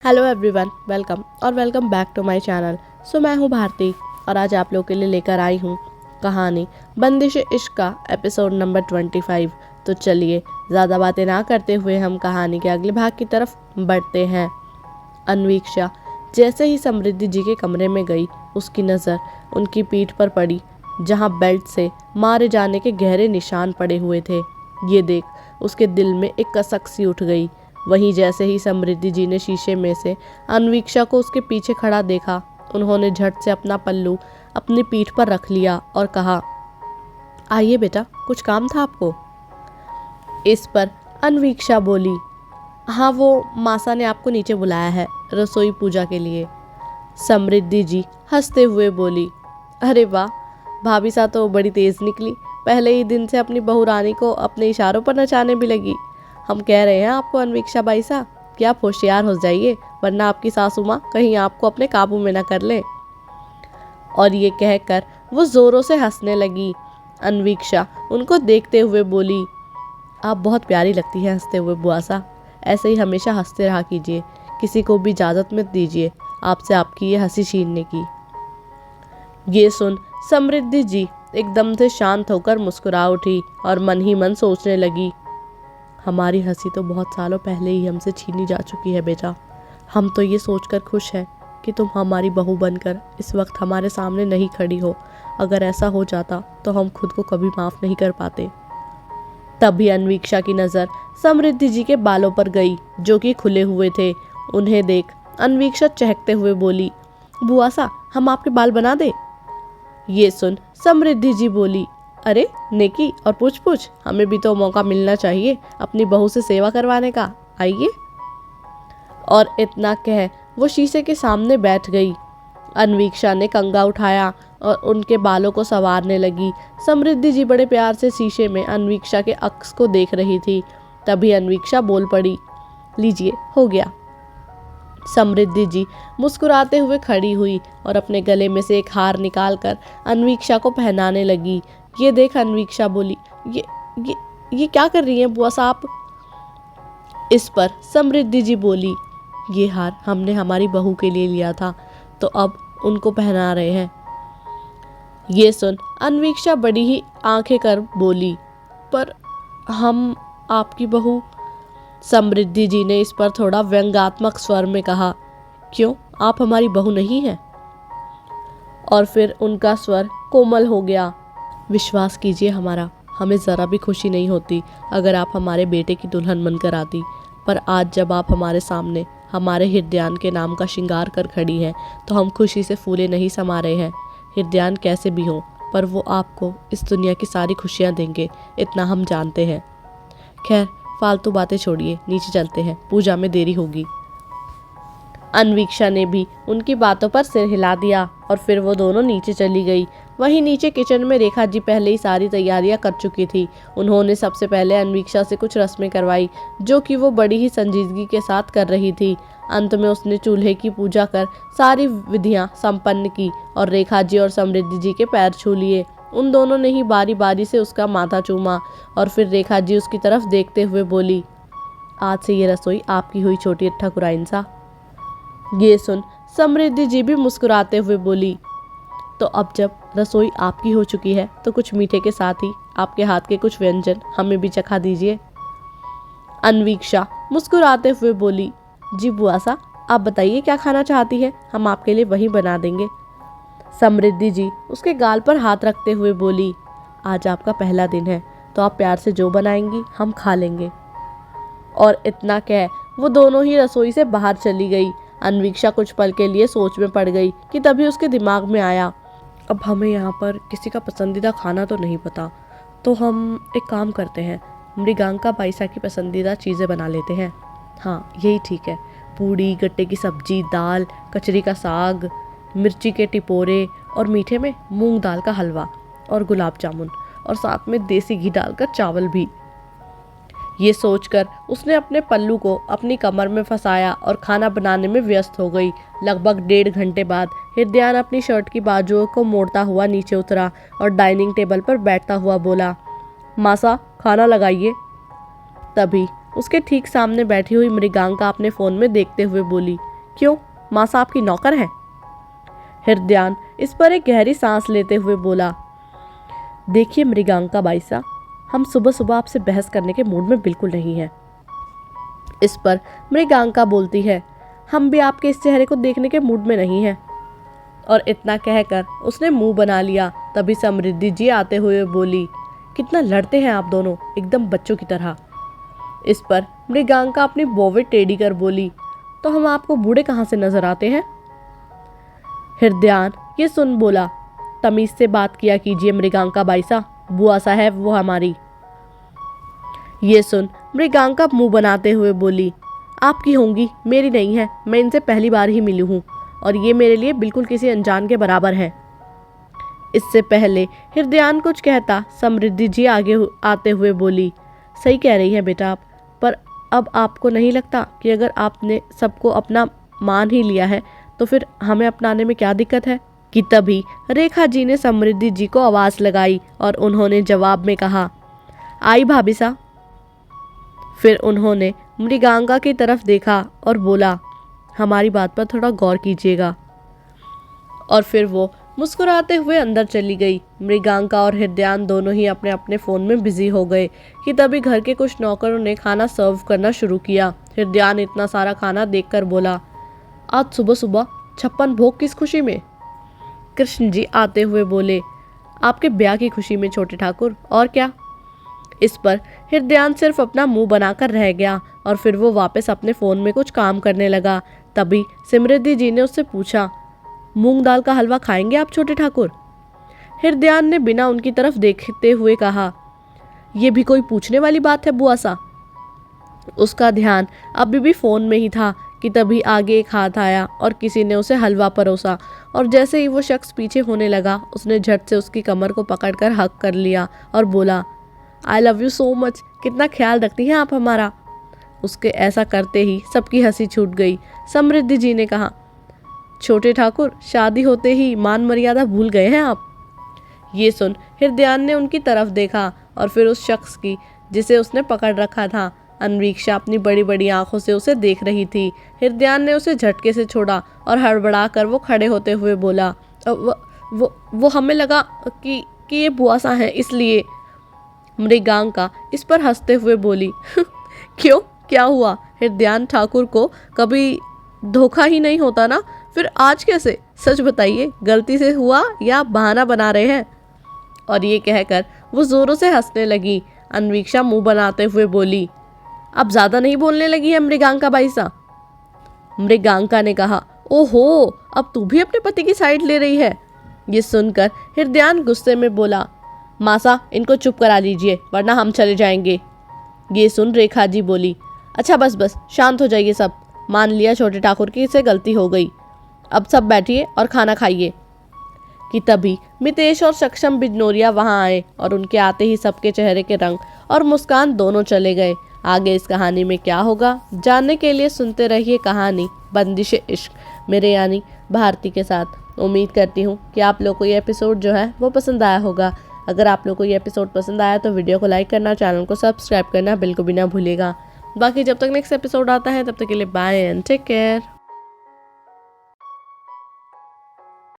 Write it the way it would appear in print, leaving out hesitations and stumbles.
Hello everyone, welcome back to my channel. मैं हूँ भारती और आज आप लोगों के लिए लेकर आई हूँ कहानी बंदिश इश्क का एपिसोड नंबर 25। तो चलिए ज़्यादा बातें ना करते हुए हम कहानी के अगले भाग की तरफ बढ़ते हैं। अन्वीक्षा जैसे ही समृद्धि जी के कमरे में गई, उसकी नज़र उनकी पीठ पर पड़ी जहाँ बेल्ट से मारे जाने के गहरे निशान पड़े हुए थे। ये देख उसके दिल में एक कसक सी उठ गई। वहीं जैसे ही समृद्धि जी ने शीशे में से अन्वीक्षा को उसके पीछे खड़ा देखा, उन्होंने झट से अपना पल्लू अपनी पीठ पर रख लिया और कहा, आइए बेटा, कुछ काम था आपको। इस पर अन्वीक्षा बोली, हाँ, वो मासा ने आपको नीचे बुलाया है रसोई पूजा के लिए। समृद्धि जी हंसते हुए बोली, अरे वाह, भाभी सा तो बड़ी तेज निकली, पहले ही दिन से अपनी बहू रानी को अपने इशारों पर नचाने भी लगी। हम कह रहे हैं आपको अन्वीक्षा बाई सा कि आप होशियार हो जाइए, वरना आपकी सासू माँ कहीं आपको अपने काबू में न कर ले। और ये कहकर वो जोरों से हंसने लगी। अन्वीक्षा उनको देखते हुए बोली, आप बहुत प्यारी लगती है हंसते हुए बुआ सा, ऐसे ही हमेशा हंसते रहा कीजिए, किसी को भी इजाज़त मत दीजिए आपसे आपकी ये हंसी छीनने की। ये सुन समृद्धि जी एकदम से शांत होकर मुस्कुरा उठी और मन ही मन सोचने लगी, हमारी हंसी तो बहुत सालों पहले ही हमसे छीनी जा चुकी है बेटा। हम तो ये सोचकर खुश हैं कि तुम हमारी बहू बनकर इस वक्त हमारे सामने नहीं खड़ी हो। अगर ऐसा हो जाता तो हम खुद को कभी माफ़ नहीं कर पाते। तभी अन्वीक्षा की नज़र समृद्धि जी के बालों पर गई जो कि खुले हुए थे। उन्हें देख अन्वीक्षा चहकते हुए बोली, बुआ सा, हम आपके बाल बना दे। ये सुन समृद्धि जी बोली, अरे नेकी और पूछ हमें भी तो मौका मिलना चाहिए अपनी बहू से सेवा करवाने का, आइए। और इतना कह वो शीशे के सामने बैठ गई। अन्वीक्षा ने कंघा उठाया और उनके बालों को संवारने लगी। समृद्धि जी बड़े प्यार से शीशे में अन्वीक्षा के अक्स को देख रही थी। तभी अन्वीक्षा बोल पड़ी, लीजिए, हो गया। समृद्धि जी मुस्कुराते हुए खड़ी हुई और अपने गले में से एक हार निकालकर अन्वीक्षा को पहनाने लगी। ये देख अन्वीक्षा बोली, ये क्या कर रही हैं बुआ साहब। इस पर समृद्धि जी बोली, ये हार हमने हमारी बहू के लिए लिया था, तो अब उनको पहना रहे हैं। ये सुन अन्वीक्षा बड़ी ही आंखें कर बोली, पर हम आपकी बहू। समृद्धि जी ने इस पर थोड़ा व्यंग्यात्मक स्वर में कहा, क्यों, आप हमारी बहू नहीं हैं? और फिर उनका स्वर कोमल हो गया, विश्वास कीजिए हमारा, हमें ज़रा भी खुशी नहीं होती अगर आप हमारे बेटे की दुल्हन बनकर आती, पर आज जब आप हमारे सामने हमारे हृदयान के नाम का श्रृंगार कर खड़ी हैं तो हम खुशी से फूले नहीं समा रहे हैं। हृदयान कैसे भी हो, पर वो आपको इस दुनिया की सारी खुशियाँ देंगे, इतना हम जानते हैं। खैर, फालतू बातें छोड़िए, नीचे चलते हैं, पूजा में देरी होगी। अन्वीक्षा ने भी उनकी बातों पर सिर हिला दिया और फिर वो दोनों नीचे चली गई। वहीं नीचे किचन में रेखा जी पहले ही सारी तैयारियां कर चुकी थी। उन्होंने सबसे पहले अन्वीक्षा से कुछ रस्में करवाई जो कि वो बड़ी ही संजीदगी के साथ कर रही थी। अंत में उसने चूल्हे की पूजा कर सारी विधियां संपन्न की और रेखा जी और समृद्धि जी के पैर छू लिए। उन दोनों ने ही बारी बारी से उसका माथा चूमा और फिर रेखा जी उसकी तरफ देखते हुए बोली, आज से ये रसोई आपकी हुई छोटी ठकुराइन सा। ये सुन समृद्धि जी भी मुस्कुराते हुए बोली, तो अब जब रसोई आपकी हो चुकी है तो कुछ मीठे के साथ ही आपके हाथ के कुछ व्यंजन हमें भी चखा दीजिए। अन्वीक्षा मुस्कुराते हुए बोली, जी बुआ सा, आप बताइए क्या खाना चाहती है, हम आपके लिए वही बना देंगे। समृद्धि जी उसके गाल पर हाथ रखते हुए बोली, आज आपका पहला दिन है तो आप प्यार से जो बनाएंगी हम खा लेंगे। और इतना कह वो दोनों ही रसोई से बाहर चली गई। अन्वीक्षा कुछ पल के लिए सोच में पड़ गई कि तभी उसके दिमाग में आया, अब हमें यहाँ पर किसी का पसंदीदा खाना तो नहीं पता, तो हम एक काम करते हैं, मृगांका बाईसा की पसंदीदा चीज़ें बना लेते हैं। हाँ, यही ठीक है, पूड़ी, गट्टे की सब्जी, दाल, कचरी का साग, मिर्ची के टिपोरे और मीठे में मूंग दाल का हलवा और गुलाब जामुन और साथ में देसी घी डालकर चावल भी। ये सोचकर उसने अपने पल्लू को अपनी कमर में फंसाया और खाना बनाने में व्यस्त हो गई। लगभग 1.5 घंटे बाद हृदयान अपनी शर्ट की बाजुओं को मोड़ता हुआ नीचे उतरा और डाइनिंग टेबल पर बैठता हुआ बोला, मासा, खाना लगाइए। तभी उसके ठीक सामने बैठी हुई मृगांका अपने फ़ोन में देखते हुए बोली, क्यों, मासा आपकी नौकर है? हृदयान इस पर एक गहरी सांस लेते हुए बोला, देखिए मृगांका बाईसा, हम सुबह सुबह आपसे बहस करने के मूड में बिल्कुल नहीं हैं। इस पर मृगांका बोलती है, हम भी आपके इस चेहरे को देखने के मूड में नहीं हैं। और इतना कहकर उसने मुंह बना लिया। तभी समृद्धि जी आते हुए बोली, कितना लड़ते हैं आप दोनों, एकदम बच्चों की तरह। इस पर मृगांका अपनी बोवे टेढ़ी कर बोली, तो हम आपको बूढ़े कहाँ से नजर आते हैं? हृदयान ये सुन बोला, तमीज से बात किया कीजिए मृगांका बाईसा, बुआ साहब वो हमारी। ये सुन मृगांका मुंह बनाते हुए बोली, आपकी होंगी, मेरी नहीं है, मैं इनसे पहली बार ही मिली हूँ और ये मेरे लिए बिल्कुल किसी अनजान के बराबर है। इससे पहले हृदयान कुछ कहता, समृद्धि जी आगे आते हुए बोली, सही कह रही है बेटा आप, पर अब आपको नहीं लगता कि अगर आपने सबको अपना मान ही लिया है तो फिर हमें अपनाने में क्या दिक्कत है? कि तभी रेखा जी ने समृद्धि जी को आवाज लगाई और उन्होंने जवाब में कहा, आई भाभी सा। फिर उन्होंने मृगांका की तरफ देखा और बोला, हमारी बात पर थोड़ा गौर कीजिएगा। और फिर वो मुस्कुराते हुए अंदर चली गई। मृगांका और हृदयान दोनों ही अपने अपने फ़ोन में बिजी हो गए कि तभी घर के कुछ नौकरों ने खाना सर्व करना शुरू किया। हृदयान इतना सारा खाना देखकर बोला, आज सुबह सुबह 56 भोग किस खुशी में? कृष्ण जी आते हुए बोले, आपके ब्याह की खुशी में छोटे ठाकुर, और क्या? इस पर हृदयान सिर्फ अपना मुंह बनाकर रह गया और फिर वो वापस अपने फ़ोन में कुछ काम करने लगा। तभी समृद्धि जी ने उससे पूछा, मूंग दाल का हलवा खाएंगे आप छोटे ठाकुर? हृदयान ने बिना उनकी तरफ देखते हुए कहा, यह भी कोई पूछने वाली बात है बुआ सा? उसका ध्यान अभी भी फ़ोन में ही था कि तभी आगे एक हाथ आया और किसी ने उसे हलवा परोसा और जैसे ही वो शख्स पीछे होने लगा उसने झट से उसकी कमर को पकड़कर हक कर लिया और बोला, I love you so much, कितना ख्याल रखती हैं आप हमारा। उसके ऐसा करते ही सबकी हंसी छूट गई। समृद्धि जी ने कहा, छोटे ठाकुर, शादी होते ही मान मर्यादा भूल गए हैं आप? ये सुन हृदयान ने उनकी तरफ देखा और फिर उस शख्स की जिसे उसने पकड़ रखा था। अन्वीक्षा अपनी बड़ी बड़ी आंखों से उसे देख रही थी। हृदयान ने उसे झटके से छोड़ा और हड़बड़ा कर वो खड़े होते हुए बोला, वो हमें लगा कि ये बुआ सा है इसलिए। मृगांका इस पर हंसते हुए बोली, क्यों, क्या हुआ? हृदयान ठाकुर को कभी धोखा ही नहीं होता ना, फिर आज कैसे? सच बताइए, गलती से हुआ या बहाना बना रहे हैं? और ये कहकर वो जोरों से हंसने लगी। अन्वीक्षा मुंह बनाते हुए बोली, अब ज्यादा नहीं बोलने लगी है मृगांका बाईसा? मृगांका ने कहा, ओहो, अब तू भी अपने पति की साइड ले रही है? ये सुनकर हृदयान गुस्से में बोला, मासा इनको चुप करा लीजिए वरना हम चले जाएंगे। ये सुन रेखा जी बोली, अच्छा बस बस शांत हो जाइए सब, मान लिया छोटे ठाकुर की से गलती हो गई, अब सब बैठिए और खाना खाइए। कि तभी मितेश और सक्षम बिजनोरिया वहां आए और उनके आते ही सबके चेहरे के रंग और मुस्कान दोनों चले गए। आगे इस कहानी में क्या होगा जानने के लिए सुनते रहिए कहानी बंदिश इश्क मेरे यानी भारती के साथ। उम्मीद करती हूँ कि आप लोग को ये एपिसोड जो है वो पसंद आया होगा। अगर आप लोग को ये एपिसोड पसंद आया तो वीडियो को लाइक करना, चैनल को सब्सक्राइब करना बिल्कुल भी ना भूलिएगा। बाकी जब तक नेक्स्ट एपिसोड आता है तब तक के लिए बाय एंड टेक केयर।